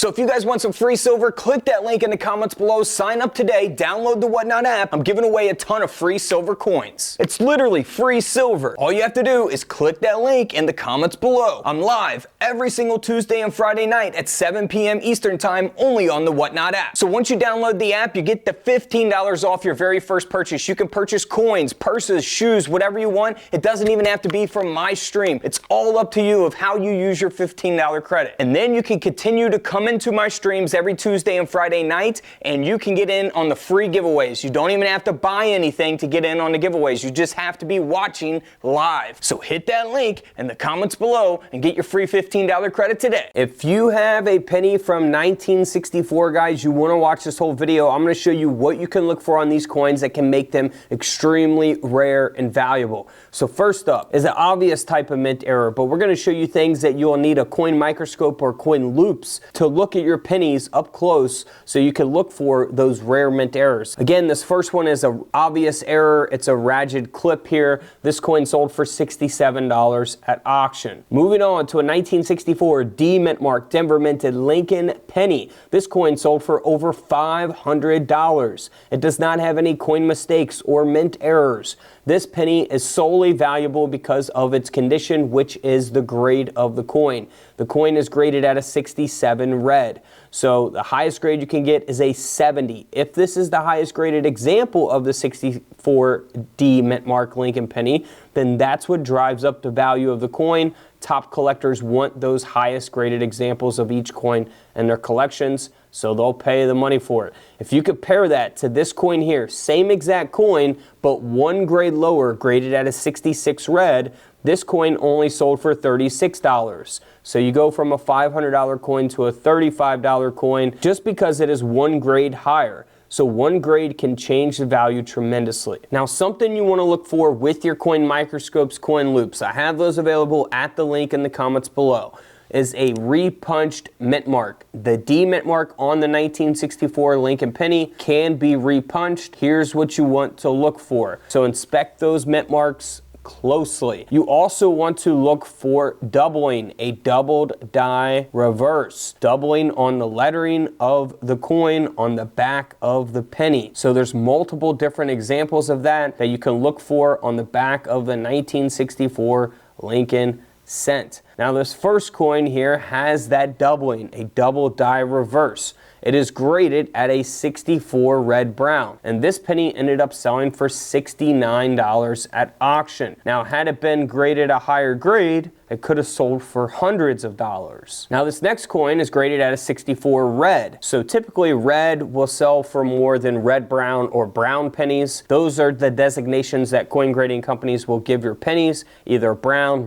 So if you guys want some free silver, click that link in the comments below, sign up today, download the Whatnot app. I'm giving away a ton of free silver coins. It's literally free silver. All you have to do is click that link in the comments below. I'm live every single Tuesday and Friday night at 7 p.m. Eastern Time only on the Whatnot app. So once you download the app, you get the $15 off your very first purchase. You can purchase coins, purses, shoes, whatever you want. It doesn't even have to be from my stream. It's all up to you of how you use your $15 credit. And then you can continue to come into my streams every Tuesday and Friday night, and you can get in on the free giveaways. You don't even have to buy anything to get in on the giveaways. You just have to be watching live. So hit that link in the comments below and get your free $15 credit today. If you have a penny from 1964, guys, you want to watch this whole video, I'm going to show you what you can look for on these coins that can make them extremely rare and valuable. So first up is an obvious type of mint error, but we're going to show you things that you'll need a coin microscope or coin loops to look at your pennies up close so you can look for those rare mint errors. Again, this first one is an obvious error. It's a ragged clip here. This coin sold for $67 at auction. Moving on to a 1964 D mint mark Denver minted Lincoln penny. This coin sold for over $500. It does not have any coin mistakes or mint errors. This penny is solely valuable because of its condition, which is the grade of the coin. The coin is graded at a 67 red. So the highest grade you can get is a 70. If this is the highest graded example of the 64 D mint mark Lincoln penny, then that's what drives up the value of the coin. Top collectors want those highest graded examples of each coin in their collections, so they'll pay the money for it. If you compare that to this coin here, same exact coin, but one grade lower, graded at a 66 red, this coin only sold for $36. So you go from a $500 coin to a $35 coin just because it is one grade higher. So one grade can change the value tremendously. Now, something you want to look for with your coin microscopes, coin loops, I have those available at the link in the comments below, is a repunched mint mark. The D mint mark on the 1964 Lincoln penny can be repunched. Here's what you want to look for. So inspect those mint marks closely. You also want to look for doubling, a doubled die reverse, doubling on the lettering of the coin on the back of the penny. So there's multiple different examples of that you can look for on the back of the 1964 Lincoln cent. Now this first coin here has that doubling, a double die reverse. It is graded at a 64 red brown, and this penny ended up selling for $69 at auction. Now, had it been graded a higher grade, it could have sold for hundreds of dollars. Now, this next coin is graded at a 64 red. So typically red will sell for more than red brown or brown pennies. Those are the designations that coin grading companies will give your pennies, either brown,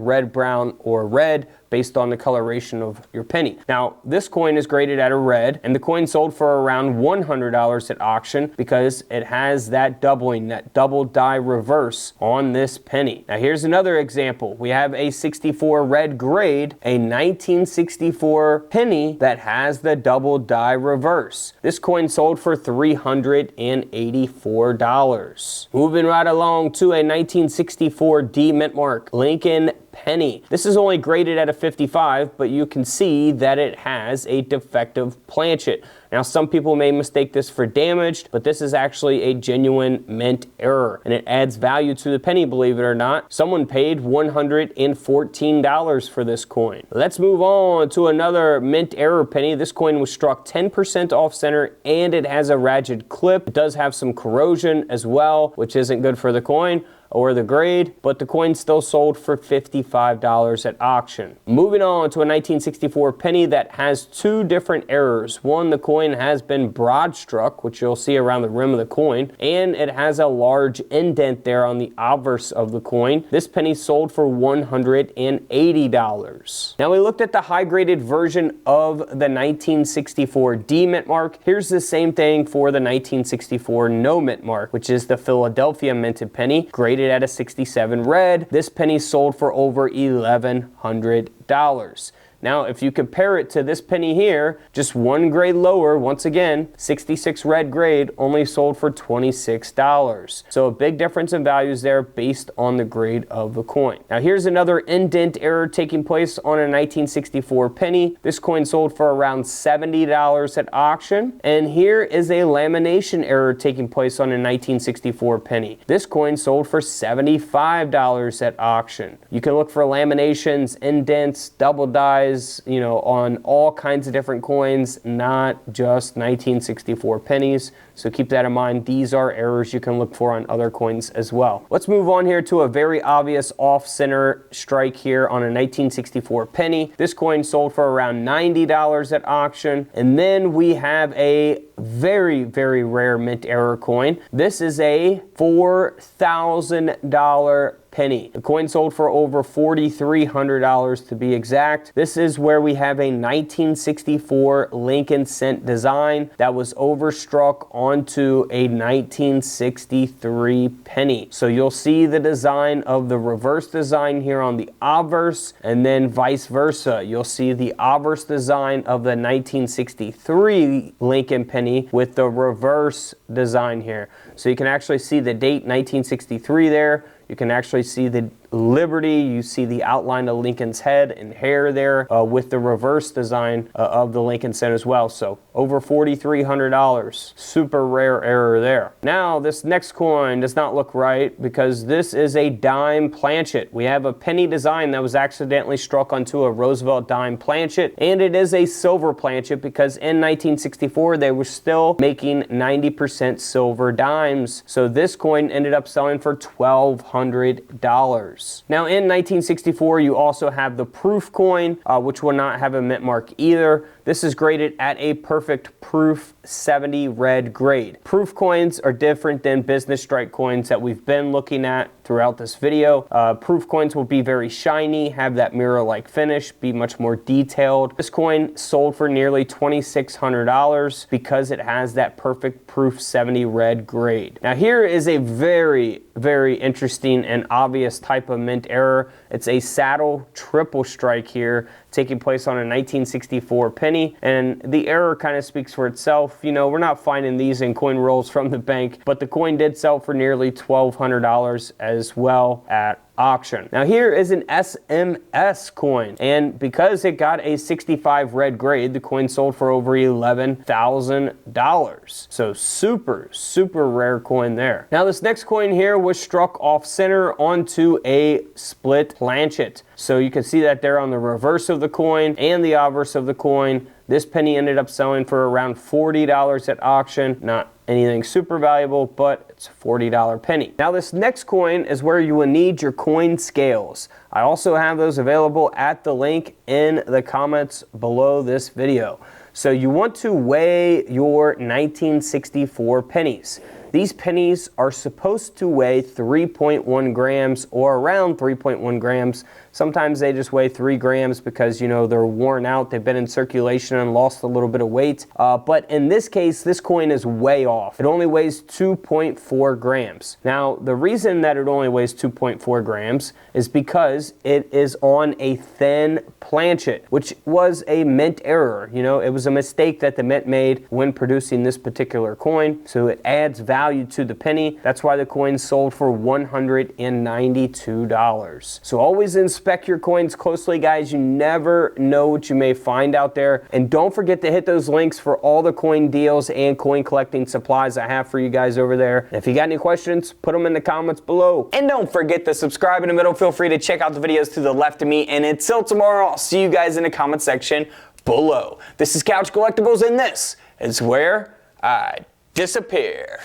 or red, based on the coloration of your penny. Now, this coin is graded at a red, and the coin sold for around $100 at auction because it has that doubling, that double die reverse on this penny. Now, here's another example. We have a 64 red grade, a 1964 penny that has the double die reverse. This coin sold for $384. Moving right along to a 1964 D mint mark Lincoln penny. This is only graded at a 55, but you can see that it has a defective planchet. Now, some people may mistake this for damaged, but this is actually a genuine mint error, and it adds value to the penny, believe it or not. Someone paid $114 for this coin. Let's move on to another mint error penny. This coin was struck 10% off center, and it has a ragged clip. It does have some corrosion as well, which isn't good for the coin or the grade, but the coin still sold for $55 at auction. Moving on to a 1964 penny that has two different errors. One, the coin has been broad struck, which you'll see around the rim of the coin, and it has a large indent there on the obverse of the coin. This penny sold for $180. Now, we looked at the high graded version of the 1964 D mint mark. Here's the same thing for the 1964 no mint mark, which is the Philadelphia minted penny, graded at a 67 red. This penny sold for over $1,100. Now, if you compare it to this penny here, just one grade lower, once again, 66 red grade, only sold for $26. So a big difference in values there based on the grade of the coin. Now, here's another indent error taking place on a 1964 penny. This coin sold for around $70 at auction. And here is a lamination error taking place on a 1964 penny. This coin sold for $75 at auction. You can look for laminations, indents, double dies, you know, on all kinds of different coins, not just 1964 pennies. So keep that in mind. These are errors you can look for on other coins as well. Let's move on here to a very obvious off-center strike here on a 1964 penny. This coin sold for around $90 at auction. And then we have a very, very rare mint error coin. This is a $4,000 penny. The coin sold for over $4,300 to be exact. This is where we have a 1964 Lincoln cent design that was overstruck onto a 1963 penny. So you'll see the design of the reverse design here on the obverse, and then vice versa. You'll see the obverse design of the 1963 Lincoln penny with the reverse design here. So you can actually see the date 1963 there. You can actually see the Liberty, you see the outline of Lincoln's head and hair there with the reverse design of the Lincoln cent as well. So over $4,300. Super rare error there. Now this next coin does not look right because this is a dime planchet. We have a penny design that was accidentally struck onto a Roosevelt dime planchet, and it is a silver planchet because in 1964 they were still making 90% silver dimes. So this coin ended up selling for $1,200. Now in 1964 you also have the proof coin, which will not have a mint mark either. This is graded at a perfect proof 70 red grade. Proof coins are different than business strike coins that we've been looking at throughout this video. Proof coins will be very shiny, have that mirror-like finish, be much more detailed. This coin sold for nearly $2,600 because it has that perfect proof 70 red grade. Now here is a very, very interesting and obvious type of mint error. It's a saddle triple strike here taking place on a 1964 penny, and the error kind of speaks for itself. You know, we're not finding these in coin rolls from the bank, but the coin did sell for nearly $1,200 as well at auction. Now here is an SMS coin, and because it got a 65 red grade, the coin sold for over $11,000. So super, super rare coin there. Now this next coin here was struck off center onto a split planchet. So you can see that there on the reverse of the coin and the obverse of the coin. This penny ended up selling for around $40 at auction. Not anything super valuable, but it's a $40 penny. Now this next coin is where you will need your coin scales. I also have those available at the link in the comments below this video. So you want to weigh your 1964 pennies. These pennies are supposed to weigh 3.1 grams or around 3.1 grams. Sometimes they just weigh 3 grams because, you know, they're worn out, they've been in circulation and lost a little bit of weight. But in this case, this coin is way off. It only weighs 2.4 grams. Now, the reason that it only weighs 2.4 grams is because it is on a thin planchet, which was a mint error. You know, it was a mistake that the mint made when producing this particular coin. So it adds value to the penny. That's why the coin sold for $192. So always inspect your coins closely, guys. You never know what you may find out there. And don't forget to hit those links for all the coin deals and coin collecting supplies I have for you guys over there. And if you got any questions, put them in the comments below. And don't forget to subscribe in the middle. Feel free to check out the videos to the left of me. And until tomorrow, I'll see you guys in the comment section below. This is Couch Collectibles, and this is where I disappear.